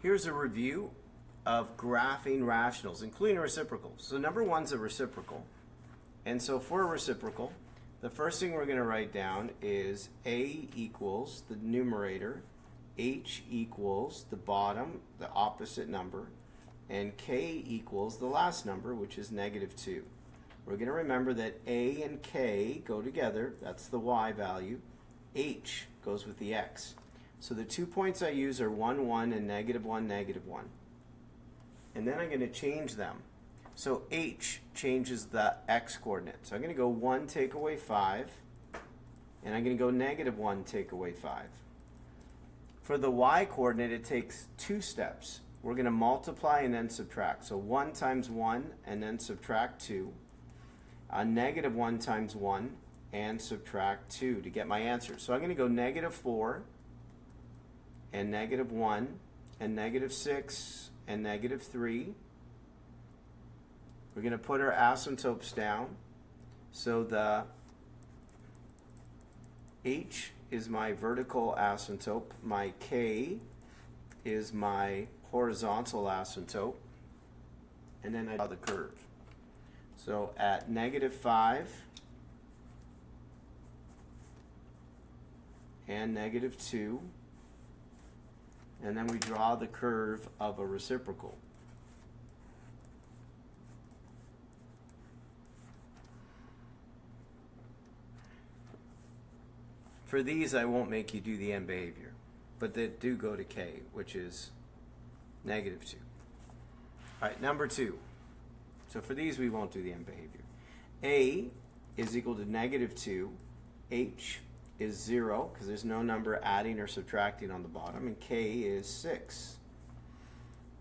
Here's a review of graphing rationals, including reciprocals. So number one's a reciprocal. And so for a reciprocal, the first thing we're going to write down is A equals the numerator, H equals the bottom, the opposite number, and K equals the last number, which is -2. We're going to remember that A and K go together. That's the Y value. H goes with the X. So the 2 points I use are 1, 1, and -1, -1. And then I'm going to change them. So H changes the X coordinate. So I'm going to go 1 take away 5, and I'm going to go -1 take away 5. For the Y coordinate, it takes 2 steps. We're going to multiply and then subtract. So 1 times 1 and then subtract 2. -1 times 1 and subtract 2 to get my answer. So I'm going to go -4 and -1 and -6 and -3. We're going to put our asymptotes down. So the H is my vertical asymptote, my K is my horizontal asymptote, and then I draw the curve. So at -5 and -2, and then we draw the curve of a reciprocal. For these, I won't make you do the end behavior, but they do go to K, which is -2. All right, number 2. So for these, we won't do the end behavior. A is equal to -2. H is 0, because there's no number adding or subtracting on the bottom, and K is 6.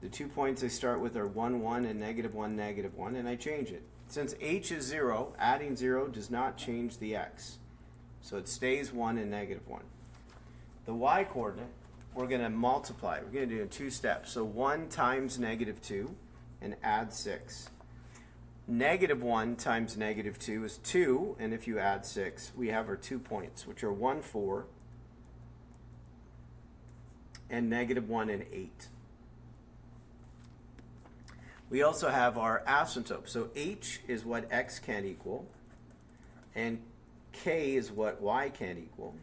The 2 points I start with are 1, 1, and -1, -1, and I change it. Since H is 0, adding 0 does not change the X. So it stays 1 and -1. The Y coordinate, we're going to multiply. We're going to do it in 2 steps. So 1 times -2 and add 6. -1 times -2 is 2, and if you add 6, we have our 2 points, which are 1, 4, and -1 and 8. We also have our asymptote. So H is what X can't equal, and K is what Y can't equal.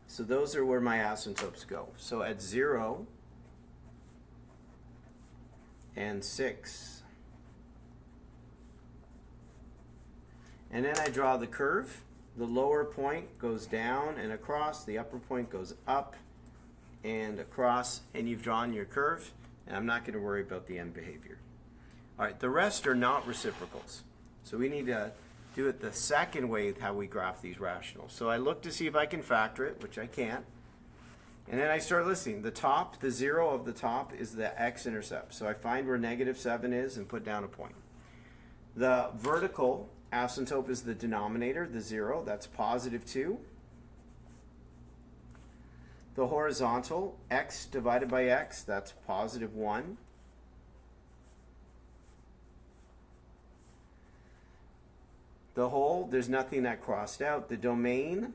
So those are where my asymptotes go. So at 0 and 6. And then I draw the curve. The lower point goes down and across. The upper point goes up and across. And you've drawn your curve. And I'm not going to worry about the end behavior. All right, the rest are not reciprocals. So we need to do it the second way how we graph these rationals. So I look to see if I can factor it, which I can't. And then I start listing. The top, the 0 of the top is the x-intercept. So I find where -7 is and put down a point. The vertical asymptote is the denominator, the 0, that's +2. The horizontal, x divided by x, that's +1. The whole, there's nothing that crossed out. The domain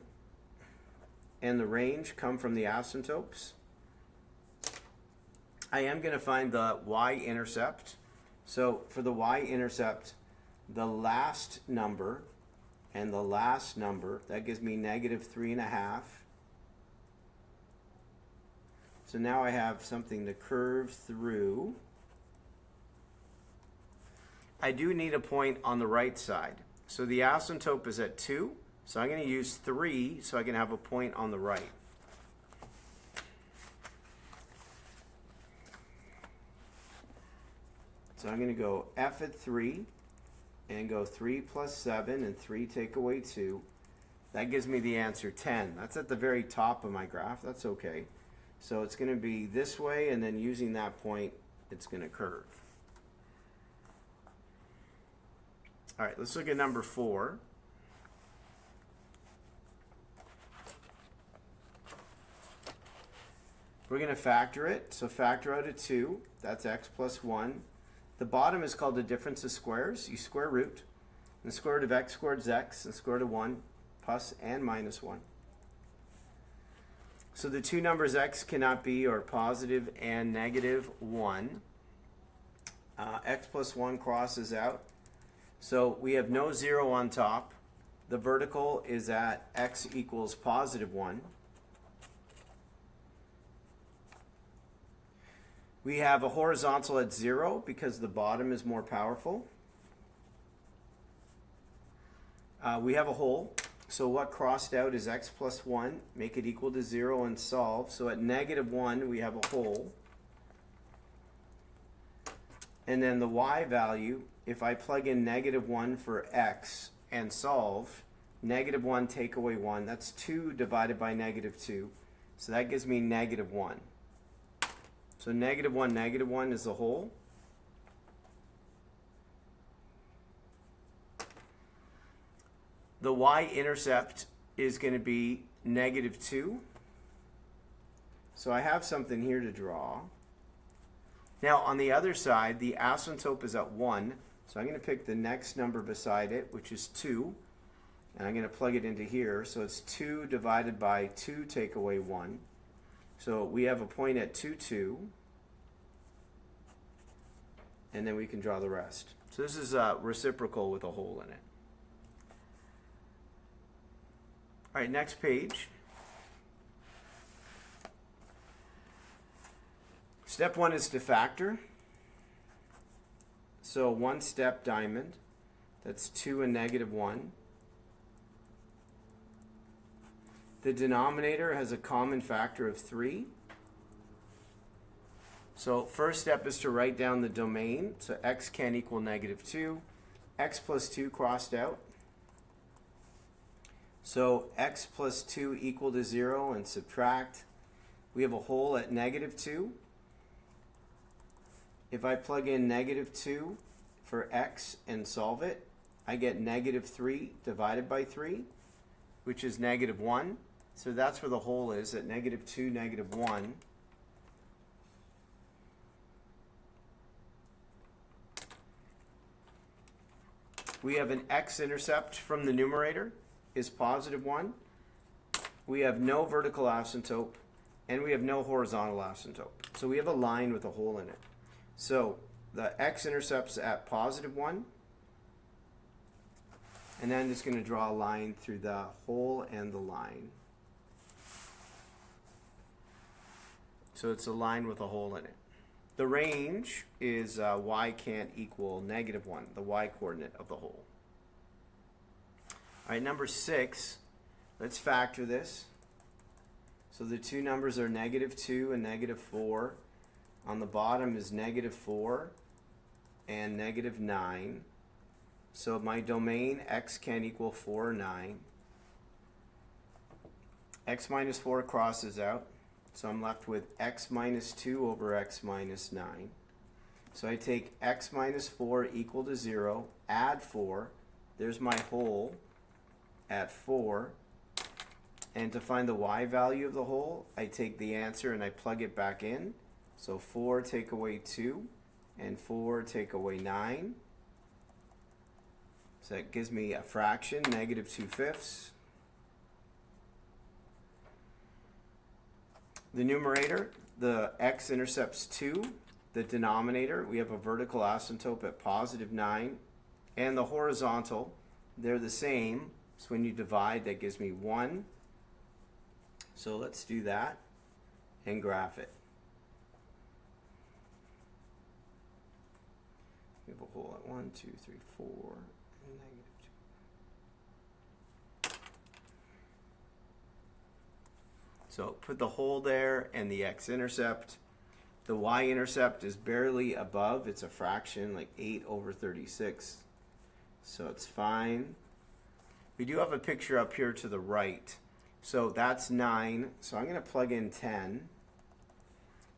and the range come from the asymptotes. I am going to find the y-intercept. So for the y-intercept, the last number and the last number, that gives me -3.5. So now I have something to curve through. I do need a point on the right side. So the asymptote is at 2, so I'm going to use 3 so I can have a point on the right. So I'm going to go F at 3 and go 3 plus 7 and 3 take away 2. That gives me the answer 10. That's at the very top of my graph. That's okay. So it's going to be this way, and then using that point, it's going to curve. All right, let's look at number 4. We're going to factor it. So factor out a 2. That's x plus 1. The bottom is called the difference of squares. You square root. And the square root of x squared is x, and square root of 1 plus and minus 1. So the two numbers x cannot be are positive and negative 1. X plus 1 crosses out. So we have no 0 on top. The vertical is at x equals positive 1. We have a horizontal at 0 because the bottom is more powerful. We have a hole. So what crossed out is x plus 1. Make it equal to 0 and solve. So at negative 1, we have a hole. And then the y value, if I plug in negative 1 for x and solve, negative 1 take away 1, that's 2 divided by negative 2. So that gives me negative 1. So negative 1 is the whole. The y-intercept is going to be negative 2. So I have something here to draw. Now on the other side, the asymptote is at 1. So I'm going to pick the next number beside it, which is 2. And I'm going to plug it into here. So it's 2 divided by 2 take away 1. So we have a point at 2, 2. And then we can draw the rest. So this is a reciprocal with a hole in it. All right, next page. Step 1 is to factor. So one step diamond. That's 2 and negative 1. The denominator has a common factor of 3. So first step is to write down the domain. So x can equal negative 2. X plus 2 crossed out. So x plus 2 equal to 0 and subtract. We have a hole at negative 2. If I plug in negative 2 for x and solve it, I get negative 3 divided by 3, which is negative 1. So that's where the hole is, at negative 2, negative 1. We have an x-intercept from the numerator is positive 1. We have no vertical asymptote, and we have no horizontal asymptote. So we have a line with a hole in it. So the x-intercept's at positive 1. And then I'm just going to draw a line through the hole and the line. So it's a line with a hole in it. The range is y can't equal negative 1, the y-coordinate of the hole. All right, number 6, let's factor this. So the two numbers are negative 2 and negative 4. On the bottom is negative 4 and negative 9. So my domain, x can equal 4 or 9. X minus 4 crosses out. So I'm left with x minus 2 over x minus 9. So I take x minus 4 equal to 0, add 4. There's my hole at 4. And to find the y value of the hole, I take the answer and I plug it back in. So 4 take away 2 and 4 take away 9. So that gives me a fraction, negative 2/5. The numerator, the x intercepts 2. The denominator, we have a vertical asymptote at positive 9. And the horizontal, they're the same. So when you divide, that gives me 1. So let's do that and graph it. We have a hole at 1, 2, 3, 4, and negative 2. So put the hole there and the x-intercept. The y-intercept is barely above. It's a fraction, like 8 over 36. So it's fine. We do have a picture up here to the right. So that's 9. So I'm going to plug in 10.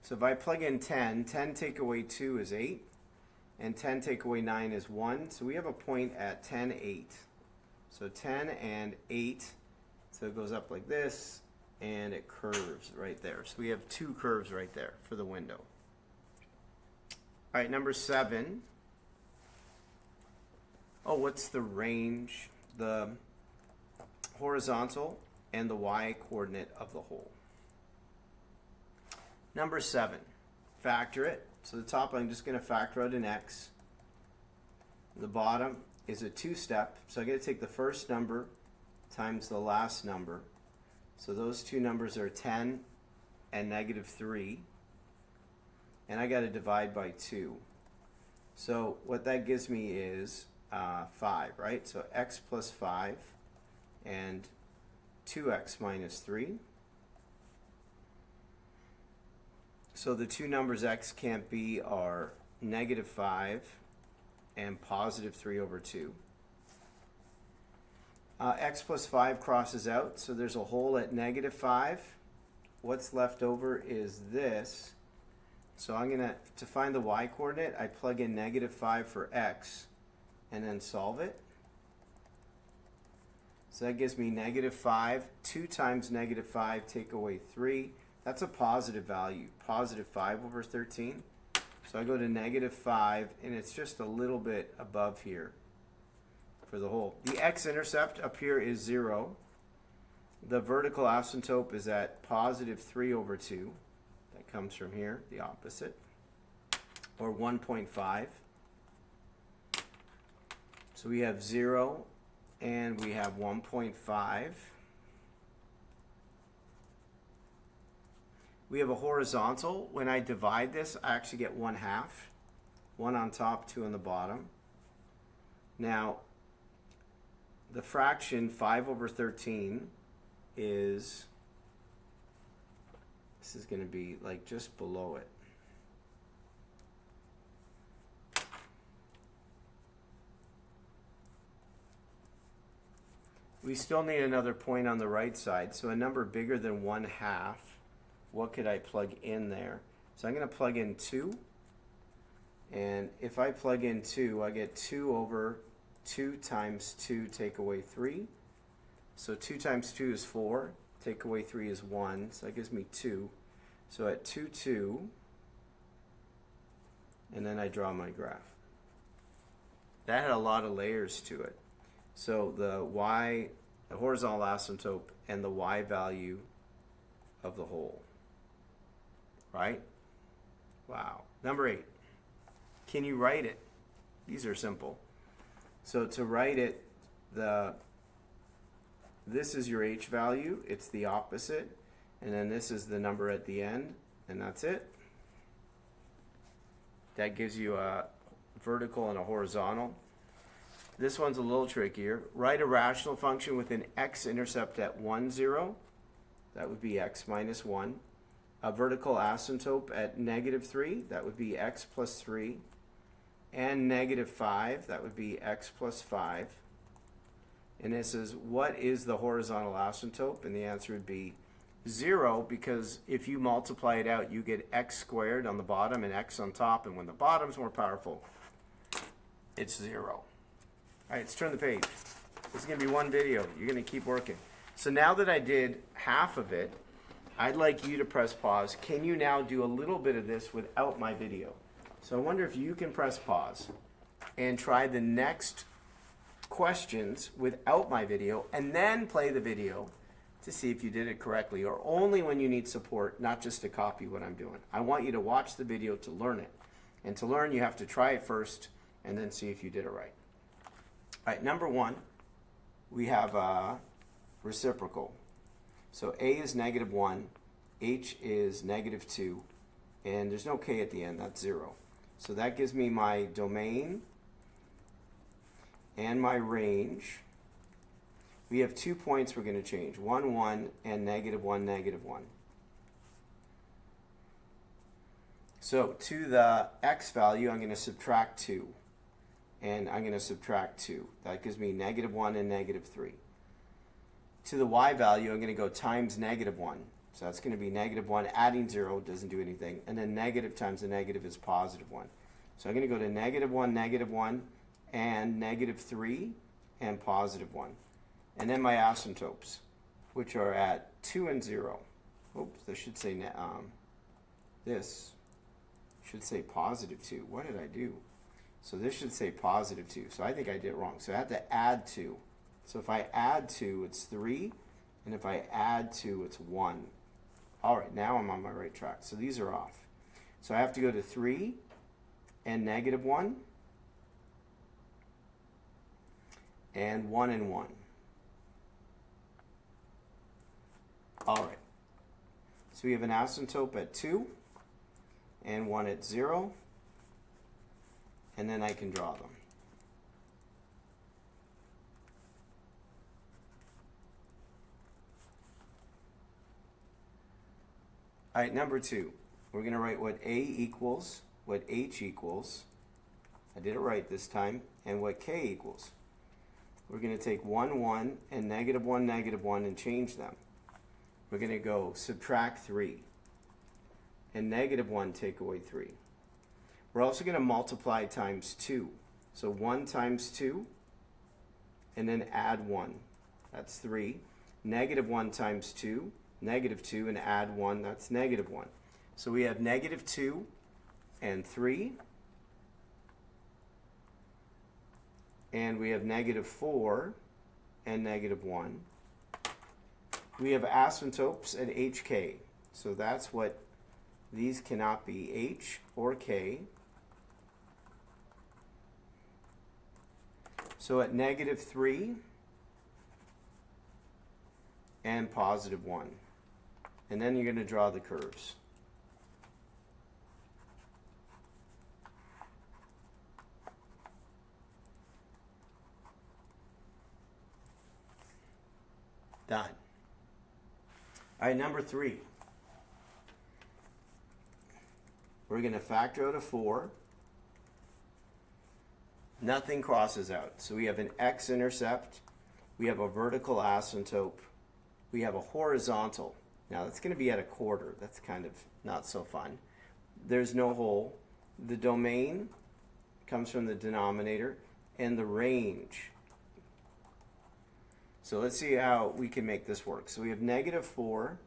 So if I plug in 10, 10 take away 2 is 8. And 10 take away 9 is 1. So we have a point at 10, 8. So 10 and 8. So it goes up like this. And it curves right there. So we have two curves right there for the window. All right, number 7. Oh, what's the range? The horizontal and the y coordinate of the hole. Number 7, factor it. So the top I'm just going to factor out an x. The bottom is a two-step, so I'm going to take the first number times the last number. So those two numbers are 10 and -3. And I got to divide by 2. So what that gives me is 5, right? So x plus 5 and 2x minus 3. So the two numbers x can't be are -5 and +3 over 2. X plus 5 crosses out, so there's a hole at -5. What's left over is this. So I'm going to find the y coordinate, I plug in -5 for x and then solve it. So that gives me -5. 2 times -5, take away 3. That's a positive value, +5 over 13. So I go to -5, and it's just a little bit above here for the hole. The x-intercept up here is 0. The vertical asymptote is at +3 over 2. That comes from here, the opposite, or 1.5. So we have 0 and we have 1.5. We have a horizontal. When I divide this, I actually get 1/2. 1 on top, 2 on the bottom. Now, the fraction 5 over 13 is, this is going to be like just below it. We still need another point on the right side, so a number bigger than 1/2. What could I plug in there? So I'm going to plug in 2. And if I plug in 2, I get 2 over 2 times 2, take away 3. So 2 times 2 is 4. Take away 3 is 1. So that gives me 2. So at 2, 2. And then I draw my graph. That had a lot of layers to it. So the y, the horizontal asymptote, and the y value of the hole. Right? Wow. Number 8. Can you write it? These are simple. So to write it, this is your h value. It's the opposite. And then this is the number at the end. And that's it. That gives you a vertical and a horizontal. This one's a little trickier. Write a rational function with an x-intercept at 1, 0. That would be x minus 1. A vertical asymptote at -3, that would be x plus 3, and -5, that would be x plus 5. And this is, what is the horizontal asymptote? And the answer would be 0, because if you multiply it out, you get x squared on the bottom and x on top, and when the bottom's more powerful, it's 0. All right, let's turn the page. This is going to be one video. You're going to keep working. So now that I did half of it, I'd like you to press pause. Can you now do a little bit of this without my video? So I wonder if you can press pause and try the next questions without my video and then play the video to see if you did it correctly, or only when you need support, not just to copy what I'm doing. I want you to watch the video to learn it. And to learn, you have to try it first and then see if you did it right. All right, number 1, we have a reciprocal. So a is -1, h is -2, and there's no k at the end, that's 0. So that gives me my domain and my range. We have 2 points we're going to change, 1, 1, and -1, -1. So to the x value, I'm going to subtract 2, and I'm going to subtract 2. That gives me -1 and -3. To the y value, I'm going to go times -1. So that's going to be -1. Adding 0 doesn't do anything. And then negative times the negative is +1. So I'm going to go to -1, -1, and -3, and +1. And then my asymptotes, which are at 2 and 0. Oops, this should say, this should say +2. What did I do? So this should say +2. So I think I did it wrong. So I have to add 2. So if I add 2, it's 3, and if I add 2, it's 1. All right, now I'm on my right track. So these are off. So I have to go to 3 and -1 and 1 and 1. All right. So we have an asymptote at 2 and 1 at 0. And then I can draw them. All right, number 2. We're going to write what A equals, what H equals. I did it right this time. And what K equals. We're going to take 1, 1, and -1, -1, and change them. We're going to go subtract 3. And -1 take away 3. We're also going to multiply times 2. So 1 times 2, and then add 1. That's 3. -1 times 2, -2, and add 1. That's -1. So we have -2 and 3. And we have -4 and -1. We have asymptotes at HK. So that's what these cannot be, H or K. So at -3 and +1. And then you're going to draw the curves. Done. All right, number 3. We're going to factor out a 4. Nothing crosses out. So we have an x-intercept. We have a vertical asymptote. We have a horizontal. Now that's going to be at a quarter. That's kind of not so fun. There's no hole. The domain comes from the denominator, and the range. So let's see how we can make this work. So we have -4.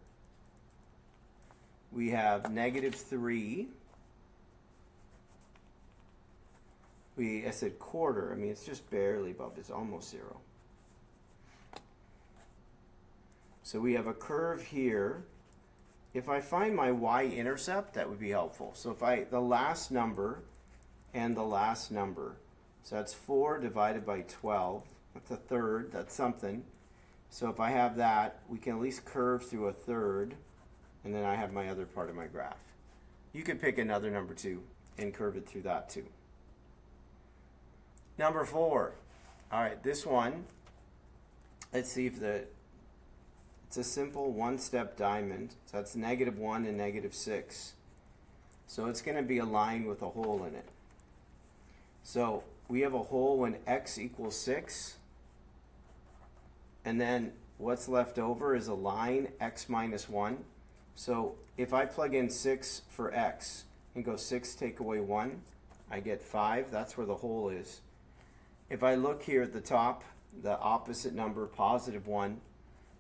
We have -3. I said quarter. I mean, it's just barely above. It's almost 0. So we have a curve here. If I find my y-intercept, that would be helpful. So if the last number and the last number. So that's 4 divided by 12. That's a third. That's something. So if I have that, we can at least curve through a third. And then I have my other part of my graph. You could pick another number 2 and curve it through that too. Number 4. All right, this one, let's see if it's a simple one-step diamond. So that's -1 and -6. So it's going to be a line with a hole in it. So we have a hole when x equals 6. And then what's left over is a line, x minus 1. So if I plug in 6 for x and go 6 take away 1, I get 5. That's where the hole is. If I look here at the top, the opposite number, +1,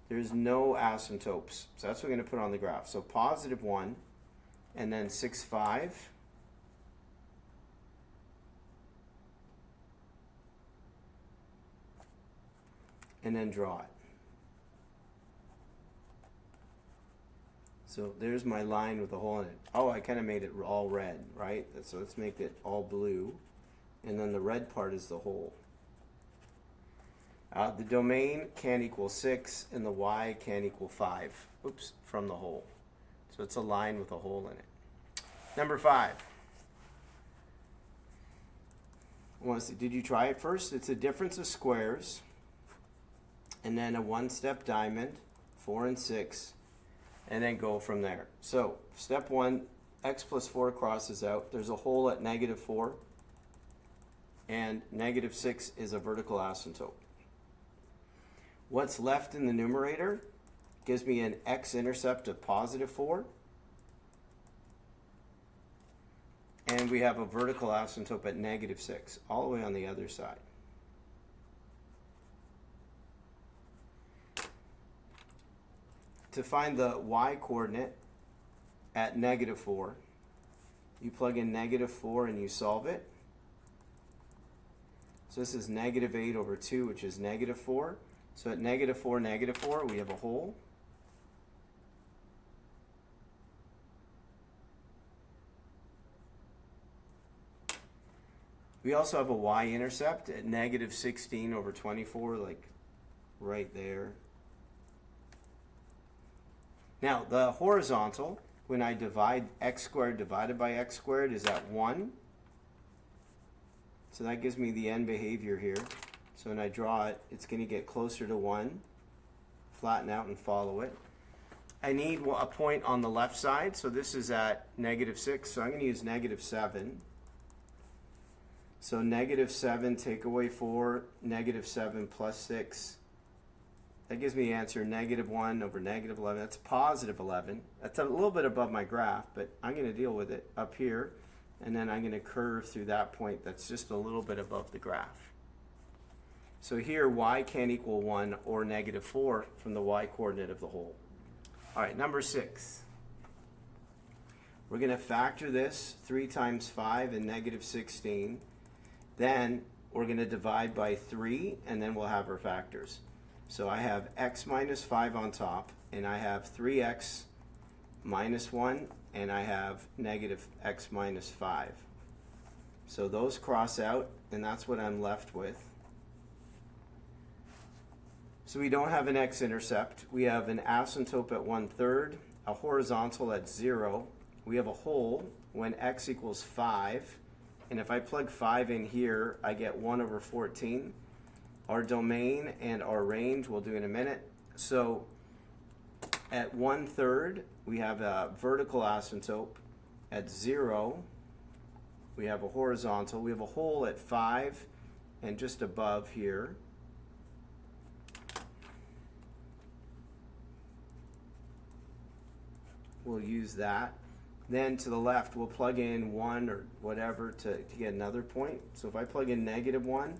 there's no asymptotes. So that's what we're going to put on the graph. So +1, and then 6, 5. And then draw it. So there's my line with a hole in it. Oh, I kind of made it all red, right? So let's make it all blue. And then the red part is the hole. The domain can equal 6, and the y can equal 5. Oops, from the hole. So it's a line with a hole in it. Number 5. Did you try it first? It's a difference of squares, and then a one-step diamond, 4 and 6, and then go from there. So step 1, x plus 4 crosses out. There's a hole at -4, and -6 is a vertical asymptote. What's left in the numerator gives me an x-intercept of +4, and we have a vertical asymptote at -6, all the way on the other side. To find the y-coordinate at -4, you plug in -4 and you solve it. So this is -8 over 2, which is -4. So at -4, we have a hole. We also have a y-intercept at negative 16 over 24, like right there. Now, the horizontal, when I divide x squared divided by x squared, is at 1. So that gives me the end behavior here. So when I draw it, it's going to get closer to 1, flatten out and follow it. I need a point on the left side, so this is at negative 6, so I'm going to use negative 7. So negative 7, take away 4, negative 7 plus 6. That gives me the answer negative 1 over negative 11. That's positive 11. That's a little bit above my graph, but I'm going to deal with it up here. And then I'm going to curve through that point that's just a little bit above the graph. So here, y can't equal 1 or negative 4 from the y coordinate of the hole. All right, number 6. We're going to factor this 3 times 5 and negative 16. Then we're going to divide by 3, and then we'll have our factors. So I have x minus 5 on top, and I have 3x minus 1, and I have negative x minus 5. So those cross out, and that's what I'm left with. So we don't have an x-intercept. We have an asymptote at 1/3, a horizontal at 0. We have a hole when x equals 5. And if I plug 5 in here, I get 1 over 14. Our domain and our range we'll do in a minute. So at 1/3, we have a vertical asymptote. At 0, we have a horizontal. We have a hole at 5 and just above here. We'll use that. Then to the left, we'll plug in 1 or whatever to get another point. So if I plug in negative 1,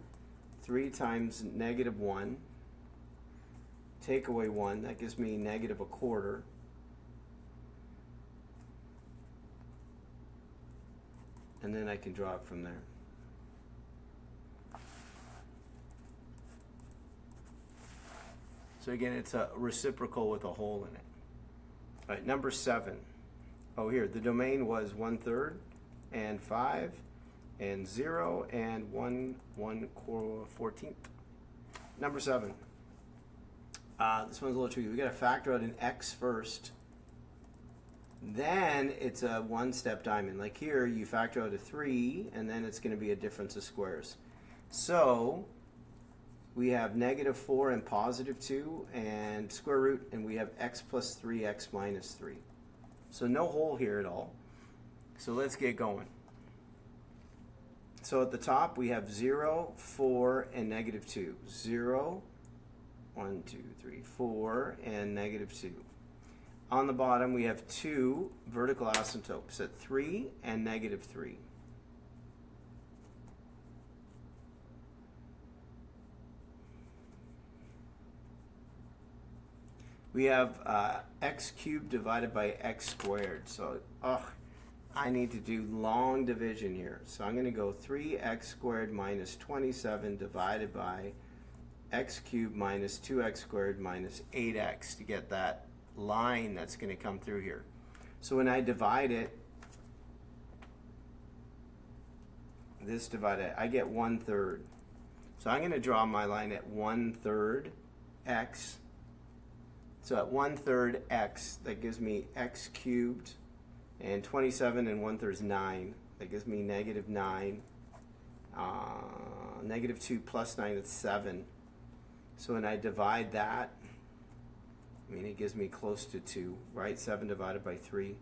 3 times negative 1, take away 1, that gives me negative 1/4. And then I can draw it from there. So again, it's a reciprocal with a hole in it. All right, number 7. Oh, here, the domain was 1/3 and 5 and 0 and 1/14. Number 7. This one's a little tricky. We got to factor out an x first. Then it's a one-step diamond. Like here, you factor out a 3, and then it's going to be a difference of squares. So we have negative 4 and positive 2 and square root, and we have x plus 3, x minus 3. So no hole here at all. So let's get going. So at the top, we have 0, 4, and negative 2. 0, 1, 2, 3, 4, and negative 2. On the bottom, we have 2 vertical asymptotes at 3 and negative 3. We have x cubed divided by x squared. So, I need to do long division here. So I'm going to go 3x squared minus 27 divided by x cubed minus 2x squared minus 8x to get that line that's going to come through here. So when I divide it, this divided, I get 1/3. So I'm going to draw my line at 1/3 x. So at 1/3 x, that gives me x cubed, and 27 and 1/3 is 9. That gives me negative 9. Negative 2 plus 9 is 7. So when I divide that, I mean, it gives me close to 2, right? 7 divided by 3.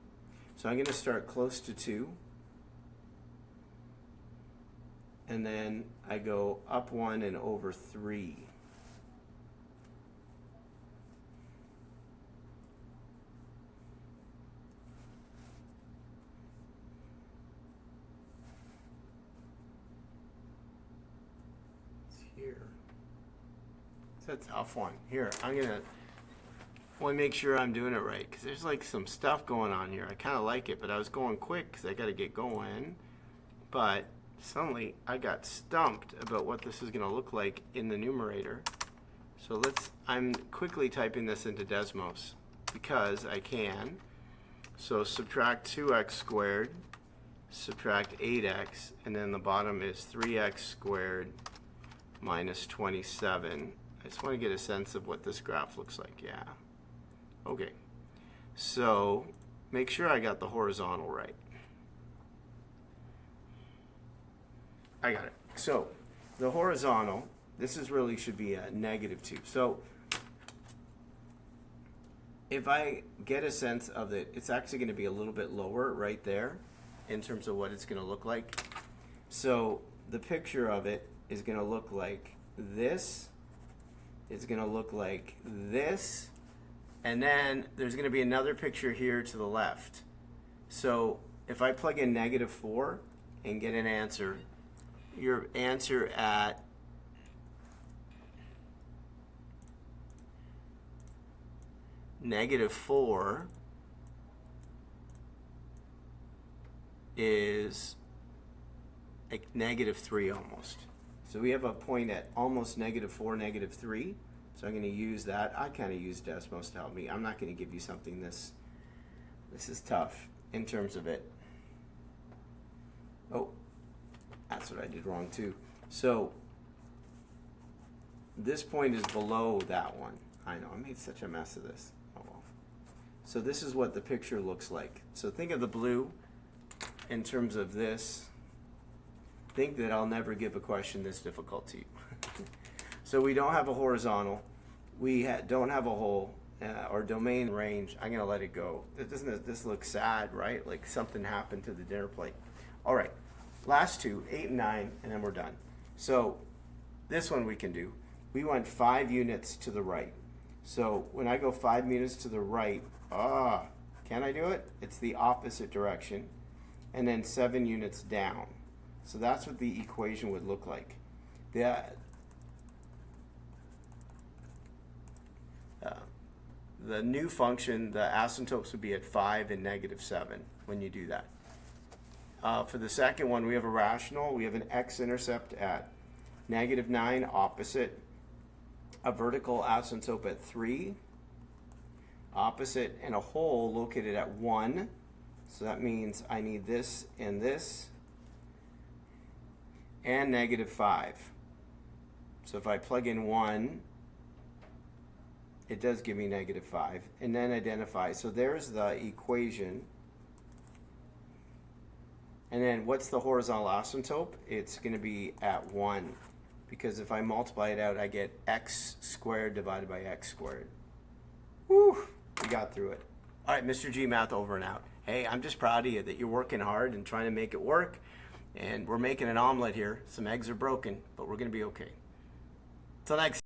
So I'm going to start close to 2. And then I go up 1 and over 3. Here. It's a tough one. Here, I'm going to want to make sure I'm doing it right, because there's like some stuff going on here. I kind of like it, but I was going quick because I got to get going. But suddenly I got stumped about what this is going to look like in the numerator. So I'm quickly typing this into Desmos because I can. So subtract 2x squared subtract 8x, and then the bottom is 3x squared minus 27. I just want to get a sense of what this graph looks like. Yeah. Okay. So make sure I got the horizontal right. I got it. So the horizontal, this is really should be a -2. So if I get a sense of it, it's actually going to be a little bit lower right there in terms of what it's going to look like. So the picture of it is going to look like this. It's going to look like this. And then there's going to be another picture here to the left. So if I plug in -4 and get an answer, your answer at -4 is like -3 almost. So we have a point at almost -4, -3. So I'm going to use that. I kind of use Desmos to help me. I'm not going to give you something this is tough in terms of it. Oh, that's what I did wrong too. So this point is below that one. I know, I made such a mess of this. Oh well. So this is what the picture looks like. So think of the blue in terms of this. Think that I'll never give a question this difficult to you. So we don't have a horizontal. We don't have a hole or domain range. I'm going to let it go. Doesn't this look sad, right? Like something happened to the dinner plate. All right, last two, 8 and 9, and then we're done. So this one we can do. We went 5 units to the right. So when I go 5 units to the right, can I do it? It's the opposite direction. And then 7 units down. So that's what the equation would look like. The new function, the asymptotes would be at 5 and -7 when you do that. For the second one, we have a rational. We have an x-intercept at -9, opposite. A vertical asymptote at 3, opposite, and a hole located at 1. So that means I need this, and -5. So if I plug in 1, it does give me -5, and then identify. So there's the equation. And then what's the horizontal asymptote? It's going to be at 1, because if I multiply it out, I get x squared divided by x squared. Whew, we got through it. All right, Mr. G Math over and out. Hey, I'm just proud of you that you're working hard and trying to make it work. And we're making an omelet here. Some eggs are broken, but we're going to be okay. Till next